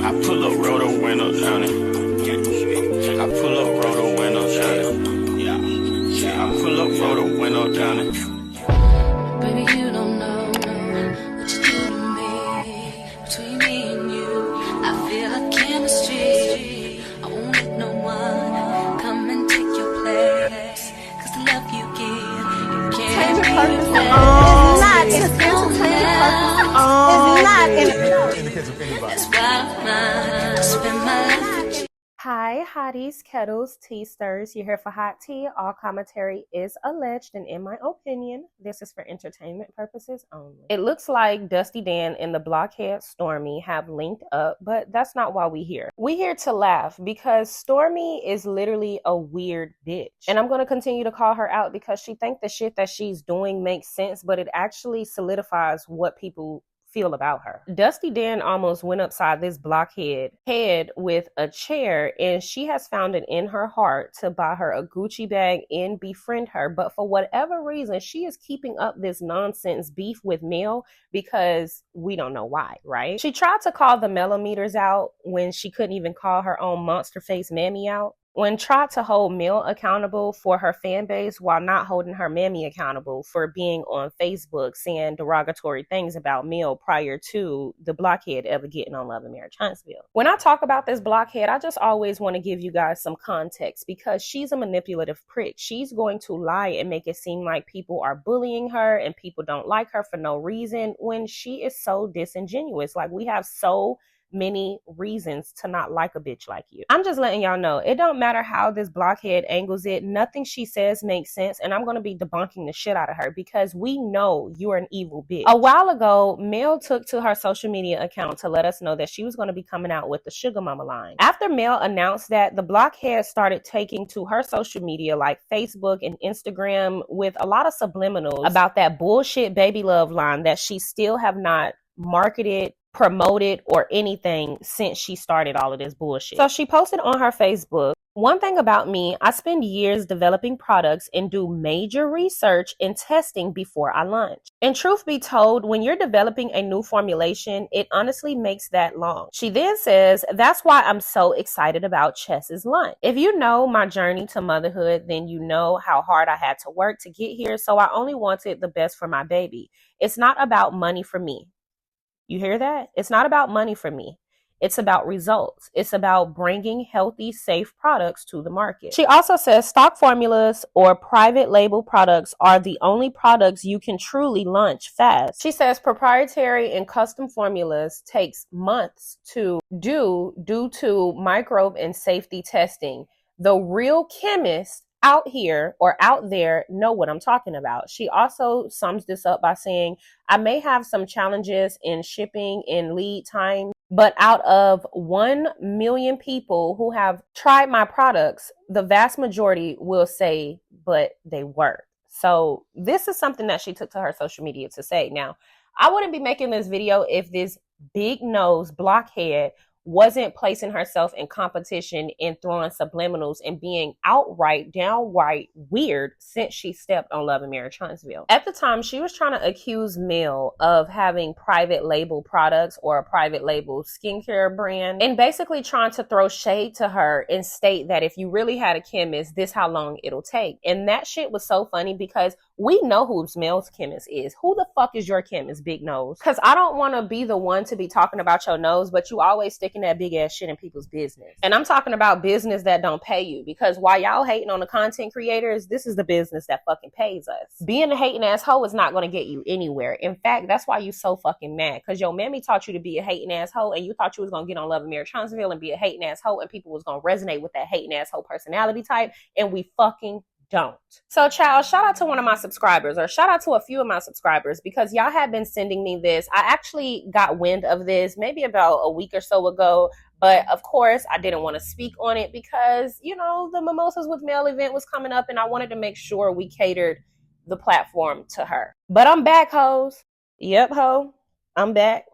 I pull up, roll the window down it. I pull up, roll the window down it. Yeah, I pull up, roll the window down it. Baby, you don't know what you do to me. Between me and you, I feel like chemistry. I won't let no one come and take your place. Cause the love you give, you can't That's why I spend my life with you. Hi, hotties, kettles, tea stirs. You're here for hot tea. All commentary is alleged, and in my opinion, this is for entertainment purposes only. It looks like Dusty Dan and the blockhead Stormi have linked up, but that's not why we here. We here to laugh because Stormi is literally a weird bitch. And I'm going to continue to call her out because she thinks the shit that she's doing makes sense, but it actually solidifies what people feel about her. Dusty Dan almost went upside this blockhead head with a chair, and she has found it in her heart to buy her a Gucci bag and befriend her. But for whatever reason, she is keeping up this nonsense beef with Mel because we don't know why, right? She tried to call the millimeters out when she couldn't even call her own monster face mammy out. When tried to hold Mel accountable for her fan base while not holding her mammy accountable for being on Facebook saying derogatory things about Mel prior to the blockhead ever getting on Love and Marriage Huntsville. When I talk about this blockhead, I just always want to give you guys some context because she's a manipulative prick. She's going to lie and make it seem like people are bullying her and people don't like her for no reason when she is so disingenuous. Like, we have so many reasons to not like a bitch like you. I'm just letting y'all know, it don't matter how this blockhead angles it, nothing she says makes sense, and I'm going to be debunking the shit out of her because we know you're an evil bitch. A while ago, Mel took to her social media account to let us know that she was going to be coming out with the Sugar Mama line. After Mel announced that, the blockhead started taking to her social media like Facebook and Instagram with a lot of subliminals about that bullshit baby love line that she still have not marketed, promoted, or anything since she started all of this bullshit. So she posted on her Facebook, "One thing about me, I spend years developing products and do major research and testing before I launch. And truth be told, when you're developing a new formulation, it honestly makes that long." She then says, "That's why I'm so excited about Chess's launch. If you know my journey to motherhood, then you know how hard I had to work to get here, so I only wanted the best for my baby. It's not about money for me." You hear that? It's not about money for me. It's about results. It's about bringing healthy, safe products to the market. She also says stock formulas or private label products are the only products you can truly launch fast. She says proprietary and custom formulas takes months to do due to microbe and safety testing. The real chemists out here or out there know what I'm talking about. She also sums this up by saying, "I may have some challenges in shipping and lead time, but out of 1 million people who have tried my products, the vast majority will say, but they work." So this is something that she took to her social media to say. Now, I wouldn't be making this video if this big nose blockhead wasn't placing herself in competition and throwing subliminals and being downright weird since she stepped on Love and Marriage Huntsville. At the time, she was trying to accuse Mel of having private label products or a private label skincare brand and basically trying to throw shade to her and state that if you really had a chemist, this how long it'll take. And that shit was so funny because we know who Mel's chemist is. Who the fuck is your chemist, big nose? Because I don't want to be the one to be talking about your nose, but you always sticking that big ass shit in people's business. And I'm talking about business that don't pay you, because while y'all hating on the content creators, this is the business that fucking pays us. Being a hating ass hoe is not going to get you anywhere. In fact, that's why you so fucking mad, because your mammy taught you to be a hating ass hoe, and you thought you was going to get on Love and Marriage Huntsville and be a hating ass hoe, and people was going to resonate with that hating ass hoe personality type, and we fucking don't. So child, shout out to one of my subscribers, or shout out to a few of my subscribers, because y'all have been sending me this. I actually got wind of this maybe about a week or so ago, but of course I didn't want to speak on it because, you know, the Mimosas with Mel event was coming up and I wanted to make sure we catered the platform to her. But I'm back, hoes. Yep, ho, I'm back.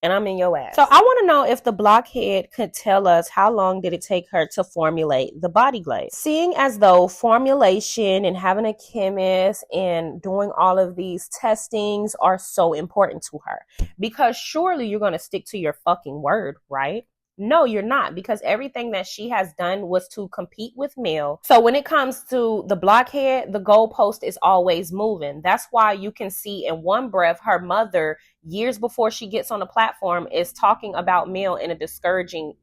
And I'm in your ass. So I want to know if the blockhead could tell us how long did it take her to formulate the body glaze. Seeing as though formulation and having a chemist and doing all of these testings are so important to her. Because surely you're going to stick to your fucking word, right? No, you're not, because everything that she has done was to compete with Mel. So when it comes to the blockhead, the goalpost is always moving. That's why you can see in one breath her mother, years before she gets on the platform, is talking about Mel in a disparaging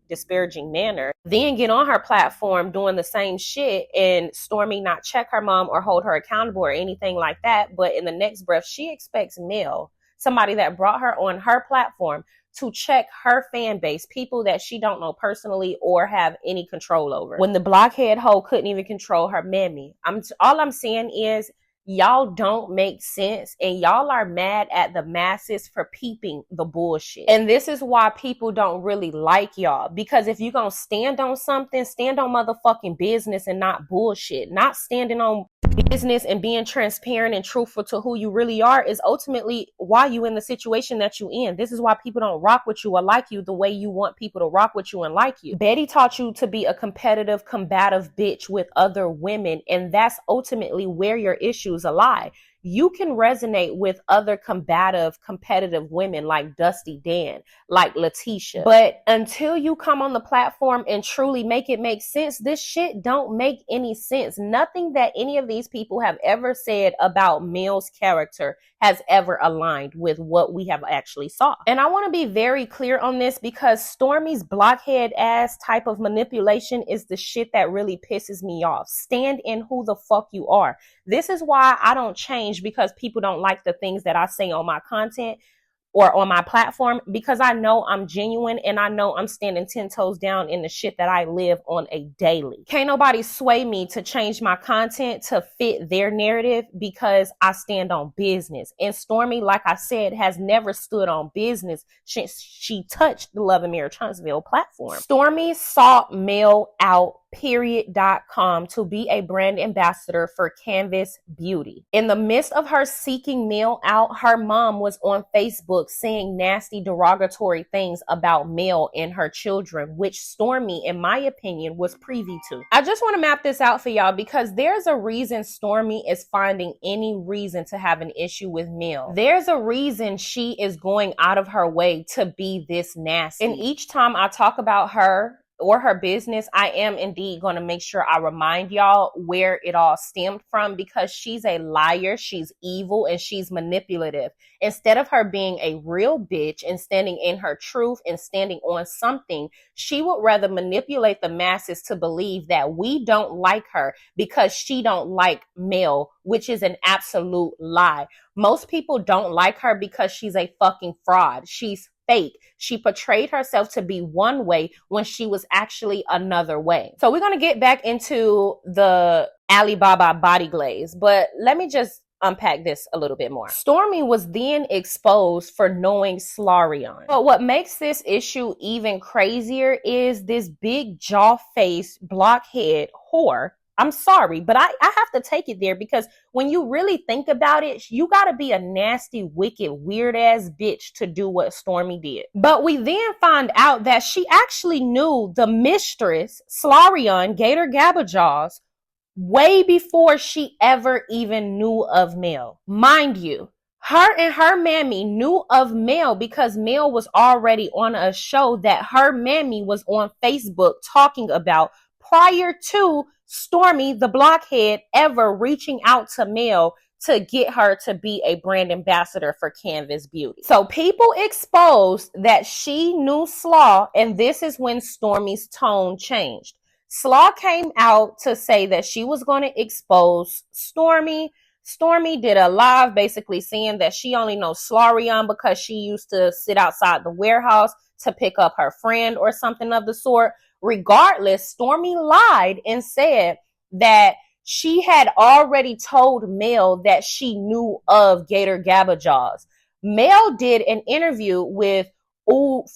manner. Then get on her platform doing the same shit, and Stormi not check her mom or hold her accountable or anything like that. But in the next breath, she expects Mel, somebody that brought her on her platform, to check her fan base, people that she don't know personally or have any control over. When the blockhead hoe couldn't even control her mammy. All I'm saying is, y'all don't make sense, and y'all are mad at the masses for peeping the bullshit. And this is why people don't really like y'all, because if you're gonna stand on something, stand on motherfucking business and not bullshit. Not standing on business and being transparent and truthful to who you really are is ultimately why you in the situation that you in. This is why people don't rock with you or like you the way you want people to rock with you and like you. Betty taught you to be a competitive, combative bitch with other women, and that's ultimately where your issues lie. You can resonate with other combative, competitive women like Dusty Dan, like Letitia. But until you come on the platform and truly make it make sense, this shit don't make any sense. Nothing that any of these people have ever said about Mel's character has ever aligned with what we have actually saw. And I want to be very clear on this, because Stormi's blockhead ass type of manipulation is the shit that really pisses me off. Stand in who the fuck you are. This is why I don't change because people don't like the things that I say on my content or on my platform, because I know I'm genuine and I know I'm standing 10 toes down in the shit that I live on a daily. Can't nobody sway me to change my content to fit their narrative, because I stand on business. And Stormi, like I said, has never stood on business since she touched the Love and Mirror Huntsville platform. Stormi sought Mel out period.com to be a brand ambassador for Canvas Beauty. In the midst of her seeking Mel out, her mom was on Facebook saying nasty, derogatory things about Mel and her children, which Stormi, in my opinion, was privy to. I just want to map this out for y'all, because there's a reason Stormi is finding any reason to have an issue with Mel. There's a reason she is going out of her way to be this nasty. And each time I talk about her or her business, I am indeed going to make sure I remind y'all where it all stemmed from, because she's a liar, she's evil, and she's manipulative. Instead of her being a real bitch and standing in her truth and standing on something, she would rather manipulate the masses to believe that we don't like her because she don't like Mel, which is an absolute lie. Most people don't like her because she's a fucking fraud. She's fake. She portrayed herself to be one way when she was actually another way. So we're going to get back into the Alibaba body glaze, but let me just unpack this a little bit more. Stormi was then exposed for knowing Slarion. But what makes this issue even crazier is this big jaw-faced blockhead whore. I'm sorry, but I have to take it there, because when you really think about it, you got to be a nasty, wicked, weird-ass bitch to do what Stormi did. But we then find out that she actually knew the mistress, Slarion, Gator Gabajaws, way before she ever even knew of Mel. Mind you, her and her mammy knew of Mel because Mel was already on a show that her mammy was on Facebook talking about prior to Stormi, the blockhead, ever reaching out to Mel to get her to be a brand ambassador for Canvas Beauty. So people exposed that she knew Slaw, and this is when Stormi's tone changed. Slaw came out to say that she was going to expose Stormi. Stormi did a live basically saying that she only knows Slarion because she used to sit outside the warehouse to pick up her friend or something of the sort. Regardless, Stormi lied and said that she had already told Mel that she knew of Gator Gabajaws. Mel did an interview with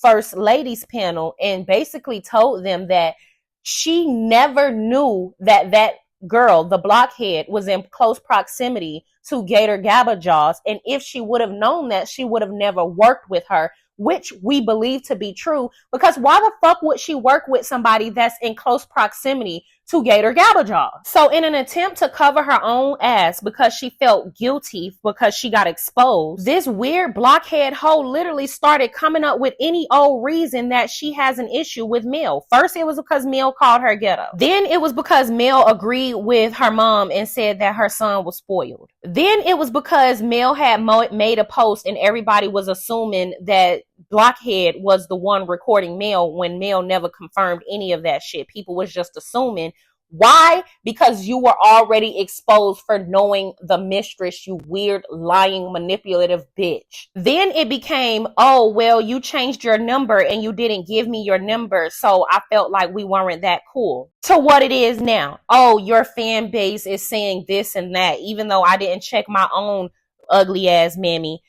First Ladies panel and basically told them that she never knew that that girl, the blockhead, was in close proximity to Gator Gabajaws. And if she would have known that, she would have never worked with her, which we believe to be true, because why the fuck would she work with somebody that's in close proximity to Gator Gabajaw. So in an attempt to cover her own ass because she felt guilty because she got exposed, this weird blockhead hoe literally started coming up with any old reason that she has an issue with Mel. First, it was because Mel called her ghetto. Then it was because Mel agreed with her mom and said that her son was spoiled. Then it was because Mel had made a post and everybody was assuming that Blockhead was the one recording Mel when Mel never confirmed any of that shit. People was just assuming. Why? Because you were already exposed for knowing the mistress, you weird, lying, manipulative bitch. Then it became, oh, well, you changed your number and you didn't give me your number, so I felt like we weren't that cool. To what it is now. Oh, your fan base is saying this and that, even though I didn't check my own ugly ass mammy.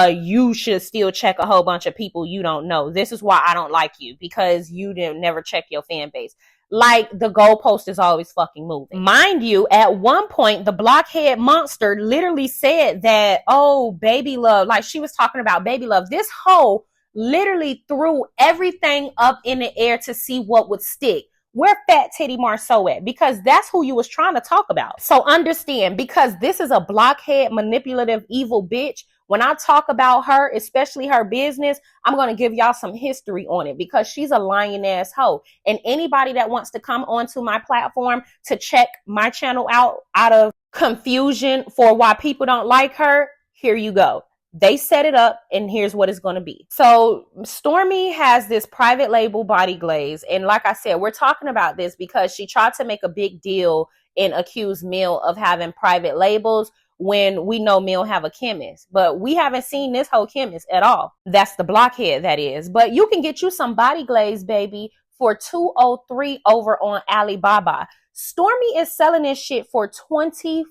You should still check a whole bunch of people you don't know. This is why I don't like you, because you didn't never check your fan base. Like, the goalpost is always fucking moving. Mind you, at one point, the blockhead monster literally said that, oh, Baby Love, like she was talking about Baby Love. This hoe literally threw everything up in the air to see what would stick. Where Fat Titty Marceau at? Because that's who you was trying to talk about. So understand, because this is a blockhead, manipulative, evil bitch. When I talk about her, especially her business, I'm going to give y'all some history on it because she's a lying ass hoe. And anybody that wants to come onto my platform to check my channel out of confusion for why people don't like her, here you go. They set it up and here's what it's going to be. So Stormi has this private label body glaze. And like I said, we're talking about this because she tried to make a big deal and accuse Mel of having private labels when we know Mel have a chemist. But we haven't seen this whole chemist at all. That's the blockhead, that is. But you can get you some body glaze, baby, for $203 over on Alibaba. Stormi is selling this shit for $25.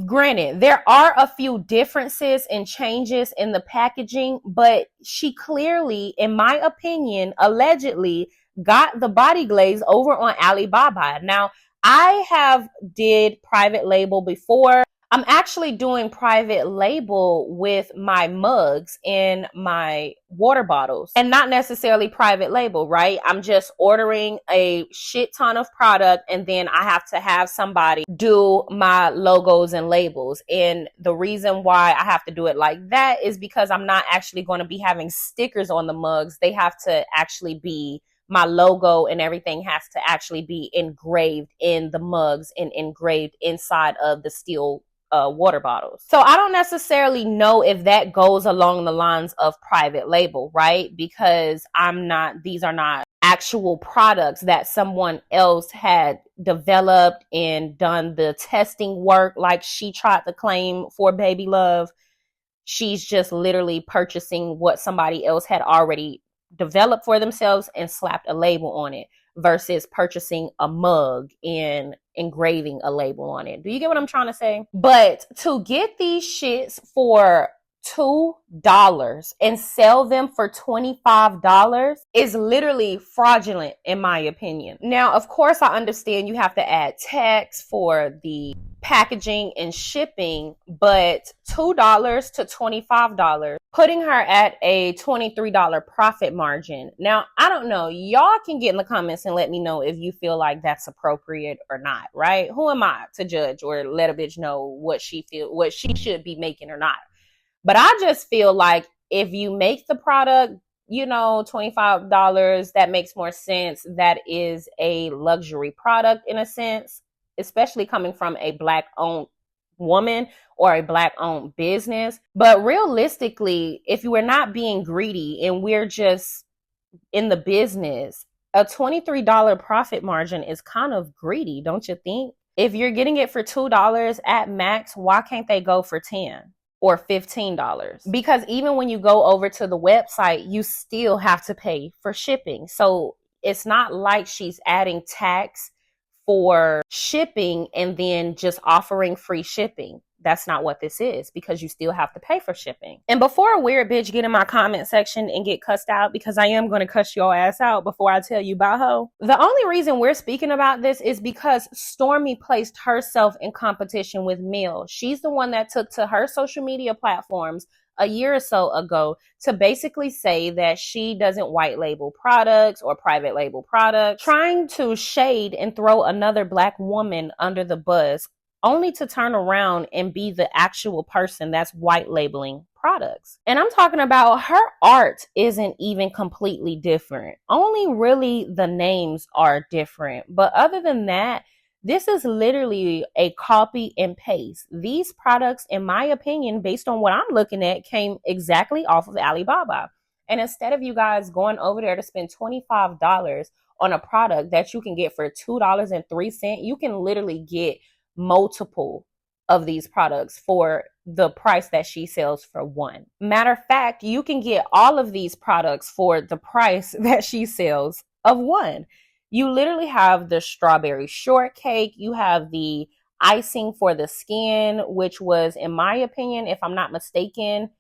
Granted, there are a few differences and changes in the packaging, but she clearly, in my opinion, allegedly got the body glaze over on Alibaba. Now, I have did private label before. I'm actually doing private label with my mugs and my water bottles, and not necessarily private label, right? I'm just ordering a shit ton of product and then I have to have somebody do my logos and labels. And the reason why I have to do it like that is because I'm not actually going to be having stickers on the mugs. They have to actually be, my logo and everything has to actually be engraved in the mugs and engraved inside of the steel water bottles. So I don't necessarily know if that goes along the lines of private label, right? Because these are not actual products that someone else had developed and done the testing work like she tried to claim for Baby Love. She's just literally purchasing what somebody else had already developed for themselves and slapped a label on it versus purchasing a mug and engraving a label on it. Do you get what I'm trying to say? But to get these shits for $2 and sell them for $25 is literally fraudulent in my opinion. Now, of course, I understand you have to add tax for the packaging and shipping, but $2 to $25, putting her at a $23 profit margin. Now, I don't know. Y'all can get in the comments and let me know if you feel like that's appropriate or not, right? Who am I to judge or let a bitch know what she should be making or not? But I just feel like if you make the product, you know, $25, that makes more sense. That is a luxury product in a sense, especially coming from a Black-owned woman or a Black-owned business. But realistically, if you are not being greedy and we're just in the business, a $23 profit margin is kind of greedy, don't you think? If you're getting it for $2 at max, why can't they go for $10? Or $15? Because even when you go over to the website, you still have to pay for shipping. So it's not like she's adding tax for shipping and then just offering free shipping. That's not what this is, because you still have to pay for shipping. And before a weird bitch get in my comment section and get cussed out, because I am going to cuss your ass out before I tell you about her. The only reason we're speaking about this is because Stormi placed herself in competition with Mel. She's the one that took to her social media platforms, a year or so ago to basically say that she doesn't white label products or private label products, trying to shade and throw another Black woman under the bus, only to turn around and be the actual person that's white labeling products. And I'm talking about her art isn't even completely different. Only really the names are different. But other than that, this is literally a copy and paste. These products, in my opinion, based on what I'm looking at, came exactly off of Alibaba. And instead of you guys going over there to spend $25 on a product that you can get for $2.03, you can literally get multiple of these products for the price that she sells for one. Matter of fact, you can get all of these products for the price that she sells of one. You literally have the strawberry shortcake. You have the icing for the skin, which was, in my opinion, if I'm not mistaken,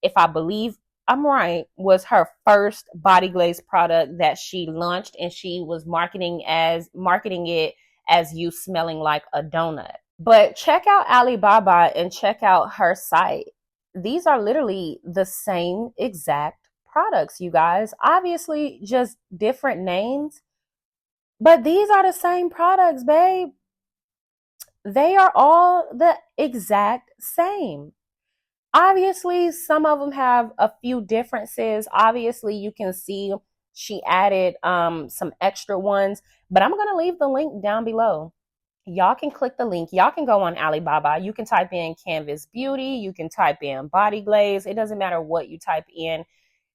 if I believe I'm right, was her first body glaze product that she launched, and she was marketing it as you smelling like a donut. But check out Alibaba and check out her site. These are literally the same exact products, you guys. Obviously, just different names. But these are the same products, babe. They are all the exact same. Obviously, some of them have a few differences. Obviously, you can see she added some extra ones. But I'm going to leave the link down below. Y'all can click the link. Y'all can go on Alibaba. You can type in Canvas Beauty. You can type in Body Glaze. It doesn't matter what you type in.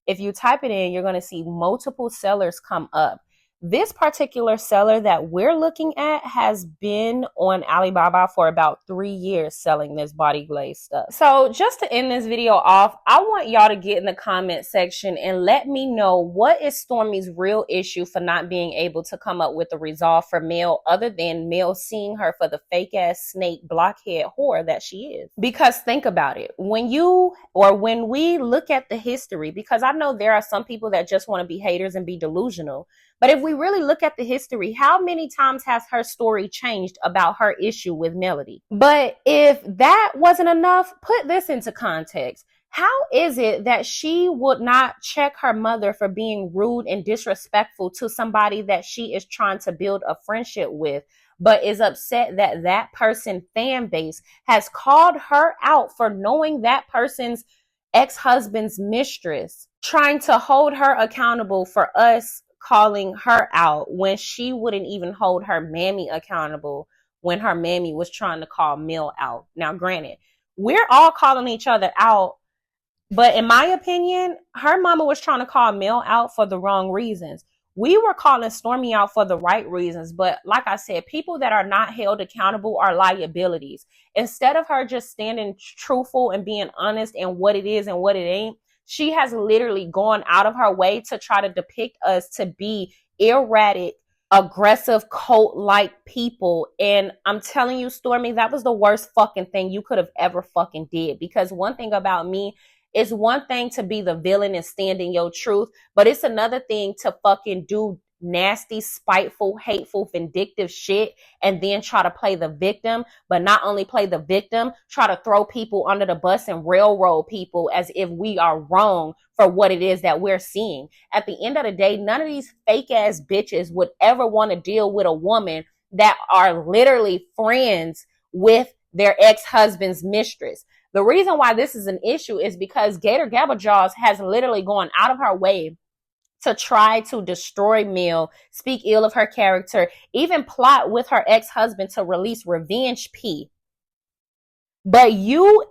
If you type it in, you're going to see multiple sellers come up. This particular seller that we're looking at has been on Alibaba for about 3 years selling this body glaze stuff. So just to end this video off, I want y'all to get in the comment section and let me know, what is Stormi's real issue for not being able to come up with a resolve for Mel, other than Mel seeing her for the fake ass snake blockhead whore that she is? Because think about it. When we look at the history, because I know there are some people that just want to be haters and be delusional, but if we really look at the history, how many times has her story changed about her issue with Melody? But if that wasn't enough, put this into context. How is it that she would not check her mother for being rude and disrespectful to somebody that she is trying to build a friendship with, but is upset that that person's fan base has called her out for knowing that person's ex-husband's mistress, trying to hold her accountable for us calling her out when she wouldn't even hold her mammy accountable when her mammy was trying to call Mel out? Now, granted, we're all calling each other out, but in my opinion, her mama was trying to call Mel out for the wrong reasons. We were calling Stormi out for the right reasons, but like I said, people that are not held accountable are liabilities. Instead of her just standing truthful and being honest in what it is and what it ain't, she has literally gone out of her way to try to depict us to be erratic, aggressive, cult-like people. And I'm telling you, Stormi, that was the worst fucking thing you could have ever fucking did. Because one thing about me, it's one thing to be the villain and stand in your truth, but it's another thing to fucking do nasty, spiteful, hateful, vindictive shit and then try to play the victim. But not only play the victim, try to throw people under the bus and railroad people as if we are wrong for what it is that we're seeing. At the end of the day, none of these fake ass bitches would ever want to deal with a woman that are literally friends with their ex-husband's mistress. The reason why this is an issue is because Gator Gabbajaws has literally gone out of her way to try to destroy Mel, speak ill of her character, even plot with her ex-husband to release Revenge P. But you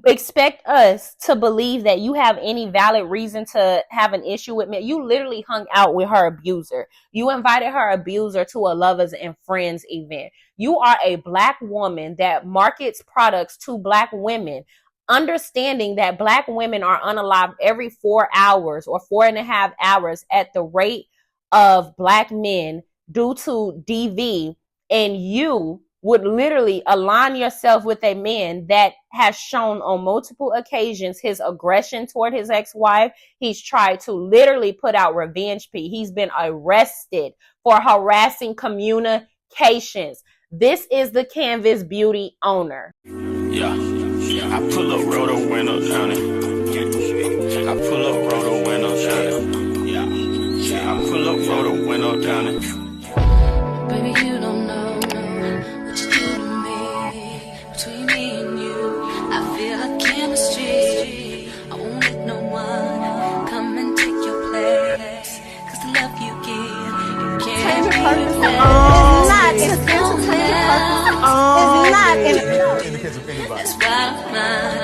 expect us to believe that you have any valid reason to have an issue with Mel. You literally hung out with her abuser. You invited her abuser to a lovers and friends event. You are a Black woman that markets products to Black women, understanding that Black women are unalived every 4 hours or 4.5 hours at the rate of Black men due to DV, and you would literally align yourself with a man that has shown on multiple occasions his aggression toward his ex-wife. He's tried to literally put out Revenge P. He's been arrested for harassing communications. This is the Canvas Beauty owner. Yeah, I pull up, roll the window down it. I pull up, roll the window down. Yeah, I pull up, roll the window down. Baby, you don't know what you do to me. Between me and you, I feel like chemistry. I won't let no one come and take your place. 'Cause the love you give, you can't Entertainment purposes only. That's why I'm